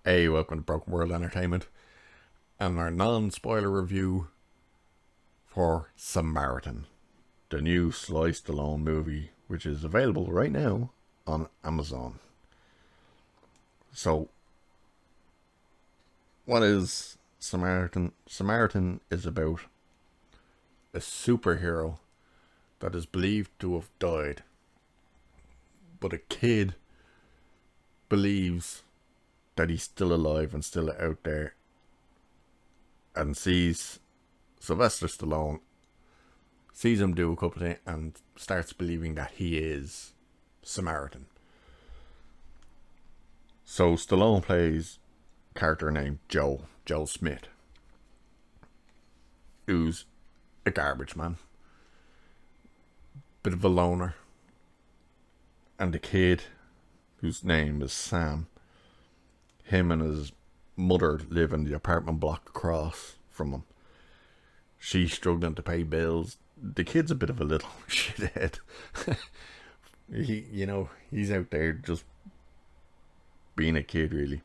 Hey, welcome to Broken World Entertainment and our non-spoiler review for Samaritan, the new Sly Stallone movie, which is available right now on Amazon. So, what is Samaritan? Samaritan is about a superhero that is believed to have died, but a kid believes that he's still alive and still out there and sees Sylvester Stallone, sees him do a couple of things and starts believing that he is Samaritan. So Stallone plays a character named Joe Smith, who's a garbage man, bit of a loner, and the kid, whose name is Sam, him and his mother live in the apartment block across from him. She's struggling to pay bills. The kid's a bit of a little shithead. He's out there just being a kid, really.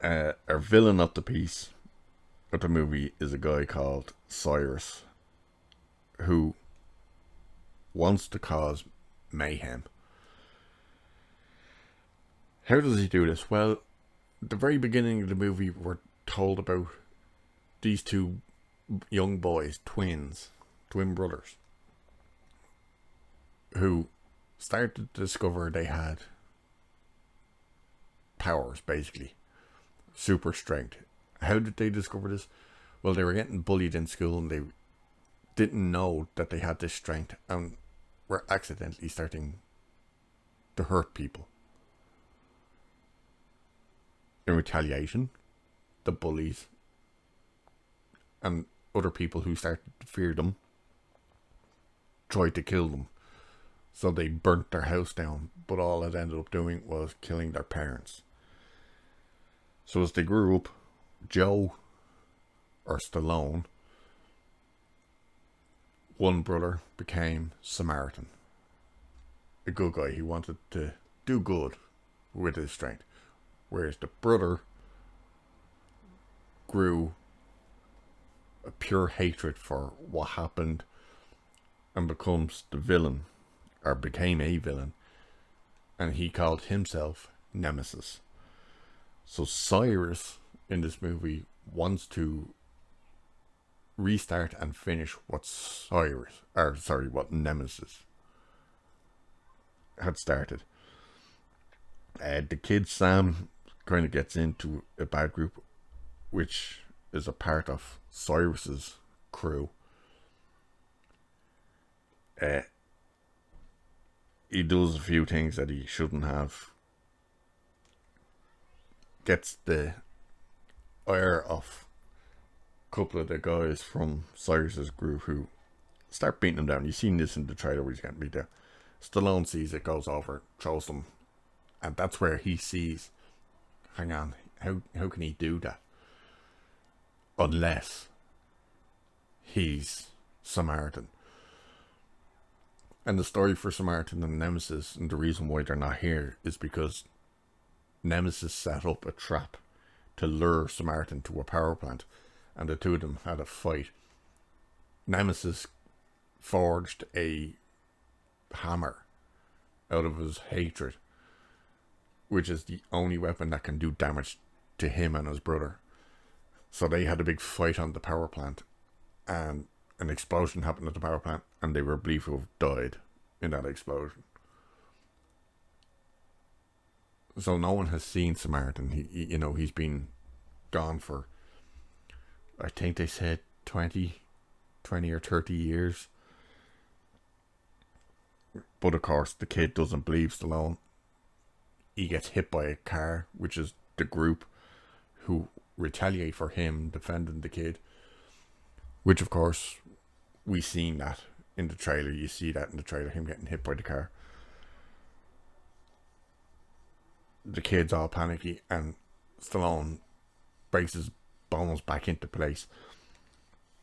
Our villain of the piece of the movie is a guy called Cyrus, who wants to cause mayhem. How does he do this? Well, at the very beginning of the movie, we're told about these two young boys, twin brothers, who started to discover they had powers, basically. Super strength. How did they discover this? Well, they were getting bullied in school and they didn't know that they had this strength and were accidentally starting to hurt people. In retaliation, the bullies and other people who started to fear them tried to kill them. So they burnt their house down, but all it ended up doing was killing their parents. So as they grew up, Joe, or Stallone, one brother became Samaritan. A good guy. He wanted to do good with his strength. Whereas the brother grew a pure hatred for what happened and becomes the villain, or became a villain, and he called himself Nemesis. So Cyrus in this movie wants to restart and finish what what Nemesis had started. The kid Sam kind of gets into a bad group, which is a part of Cyrus's crew. He does a few things that he shouldn't have. Gets the ire of a couple of the guys from Cyrus's group who start beating him down. You've seen this in the trailer where he's getting beat down. Stallone sees it, goes over, throws them, and that's where he sees, hang on, how can he do that? Unless he's Samaritan. And the story for Samaritan and Nemesis, and the reason why they're not here, is because Nemesis set up a trap to lure Samaritan to a power plant, and the two of them had a fight. Nemesis forged a hammer out of his hatred, which is the only weapon that can do damage to him and his brother. So they had a big fight on the power plant, and an explosion happened at the power plant, and they were believed to have died in that explosion. So no one has seen Samaritan. He's been gone for, I think they said 20 or 30 years. But of course, the kid doesn't believe Stallone. He gets hit by a car, which is the group who retaliate for him defending the kid. Which, of course, we seen that in the trailer. You see that in the trailer, him getting hit by the car. The kid's all panicky, and Stallone breaks his bones back into place.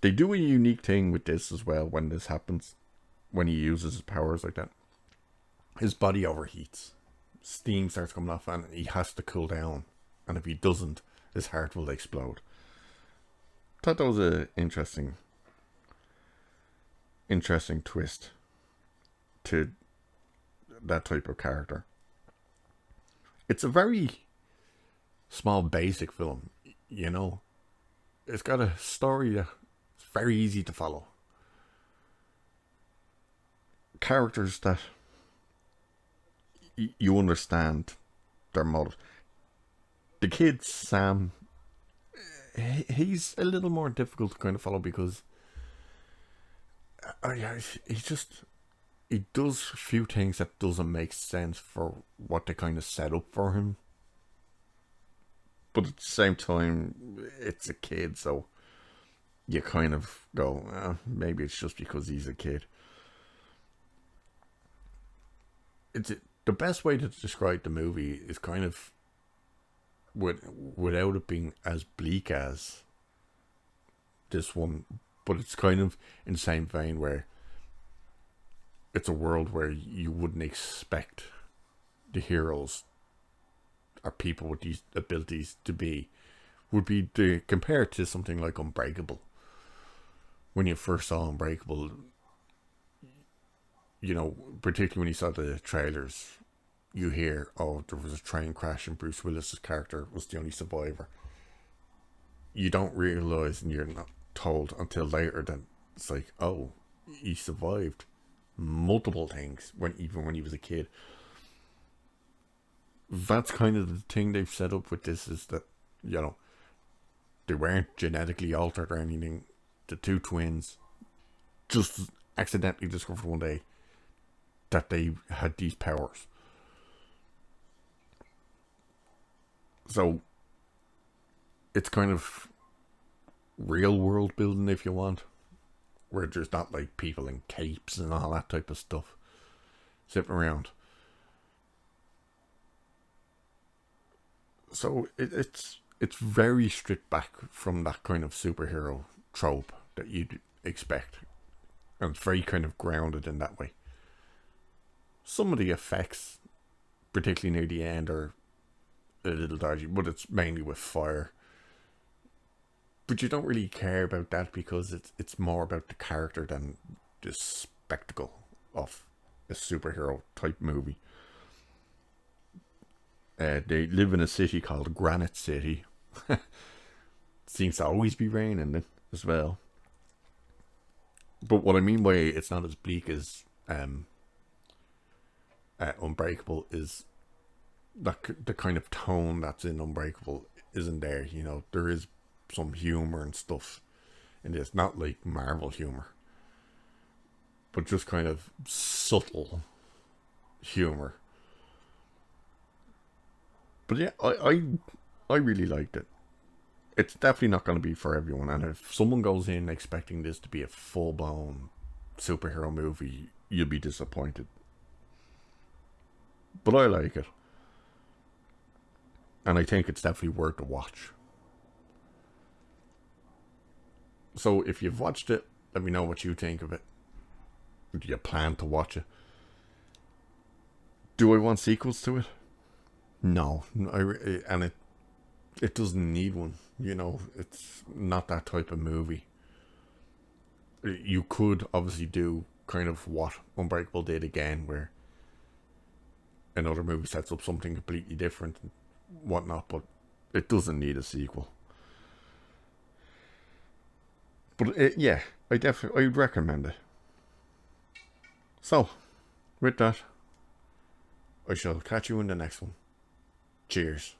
They do a unique thing with this as well when this happens, when he uses his powers like that. His body overheats. steam starts coming off, and he has to cool down. And if he doesn't, his heart will explode. Thought that was a interesting twist to that type of character. It's a very small, basic film, you know. It's got a story that's very easy to follow. Characters that you understand their motive. The kid, Sam, he's a little more difficult to kind of follow because he does a few things that doesn't make sense for what they kind of set up for him. But at the same time, it's a kid, so you kind of go, maybe it's just because he's a kid. The best way to describe the movie is kind of without it being as bleak as this one, but it's kind of in the same vein where it's a world where you wouldn't expect the heroes or people with these abilities to be, would be compared to something like Unbreakable. When you first saw Unbreakable, you know, particularly when you saw the trailers, you hear, oh, there was a train crash and Bruce Willis's character was the only survivor. You don't realise, and you're not told until later, that it's like, oh, he survived multiple things even when he was a kid. That's kind of the thing they've set up with this, is that, you know, they weren't genetically altered or anything. The two twins just accidentally discovered one day that they had these powers. So it's kind of real world building, if you want, where there's not like people in capes and all that type of stuff sitting around. So it's very stripped back from that kind of superhero trope that you'd expect, and it's very kind of grounded in that way. Some of the effects, particularly near the end, are a little dodgy, but it's mainly with fire. But you don't really care about that because it's more about the character than the spectacle of a superhero type movie. They live in a city called Granite City. Seems to always be raining it as well. But what I mean by it's not as bleak as Unbreakable is that the kind of tone that's in Unbreakable isn't there. You know, there is some humor and stuff in this, not like Marvel humor, but just kind of subtle humor. But yeah, I really liked it. It's definitely not going to be for everyone, and if someone goes in expecting this to be a full-blown superhero movie, you'll be disappointed. But I like it, and I think it's definitely worth a watch. So if you've watched it, let me know what you think of it. Do you plan to watch it? Do I want sequels to it? No, and it doesn't need one. You know, it's not that type of movie. You could obviously do kind of what Unbreakable did again, where another movie sets up something completely different and whatnot, but it doesn't need a sequel. But yeah, I'd recommend it. So, with that, I shall catch you in the next one. Cheers.